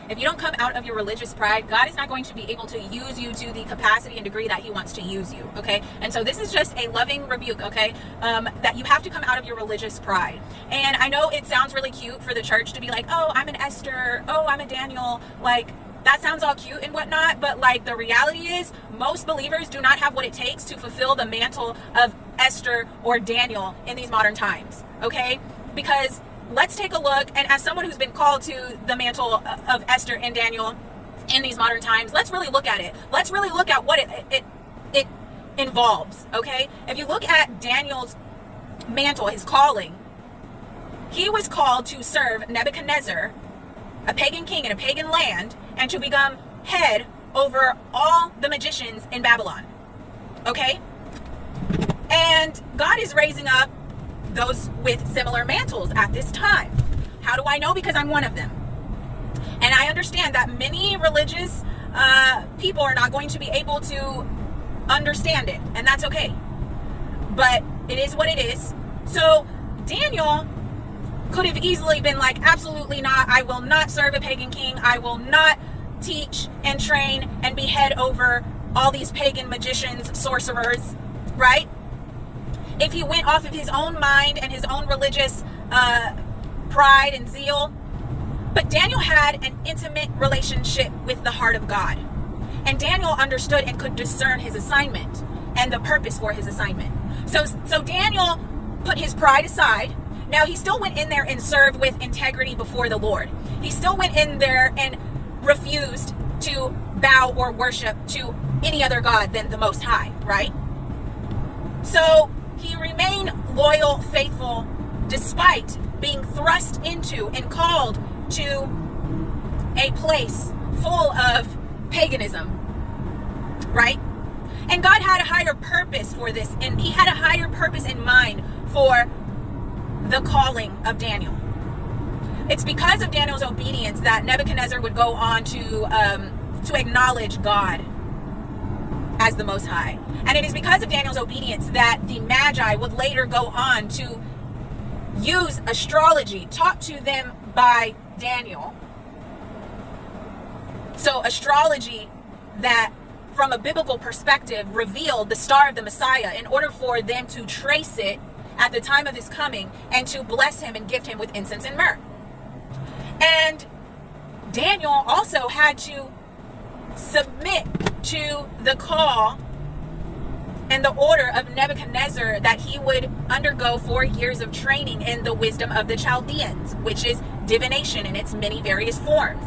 If you don't come out of your religious pride, God is not going to be able to use you to the capacity and degree that he wants to use you, okay? And so this is just a loving rebuke, okay? That you have to come out of your religious pride. And I know it sounds really cute for the church to be like, oh, I'm an Esther, oh, I'm a Daniel, like, that sounds all cute and whatnot, but like the reality is most believers do not have what it takes to fulfill the mantle of Esther or Daniel in these modern times, okay? Because let's take a look, and as someone who's been called to the mantle of Esther and Daniel in these modern times, let's really look at it. Let's really look at what it involves, okay? If you look at Daniel's mantle, his calling, he was called to serve Nebuchadnezzar, a pagan king in a pagan land, and to become head over all the magicians in Babylon, okay? And God is raising up those with similar mantles at this time. How do I know? Because I'm one of them. And I understand that many religious people are not going to be able to understand it, and that's okay. But it is what it is. So Daniel could have easily been like, absolutely not. I will not serve a pagan king. I will not teach and train and be head over all these pagan magicians, sorcerers, right? If he went off of his own mind and his own religious pride and zeal. But Daniel had an intimate relationship with the heart of God. And Daniel understood and could discern his assignment and the purpose for his assignment. So Daniel put his pride aside. Now, he still went in there and served with integrity before the Lord. He still went in there and refused to bow or worship to any other God than the Most High, right? So he remained loyal, faithful, despite being thrust into and called to a place full of paganism, right? And God had a higher purpose for this, and he had a higher purpose in mind for the calling of Daniel. It's because of Daniel's obedience that Nebuchadnezzar would go on to acknowledge God as the Most High. And it is because of Daniel's obedience that the Magi would later go on to use astrology taught to them by Daniel. So astrology that from a biblical perspective revealed the star of the Messiah in order for them to trace it at the time of his coming and to bless him and gift him with incense and myrrh. And Daniel also had to submit to the call and the order of Nebuchadnezzar that he would undergo 4 years of training in the wisdom of the Chaldeans, which is divination in its many various forms.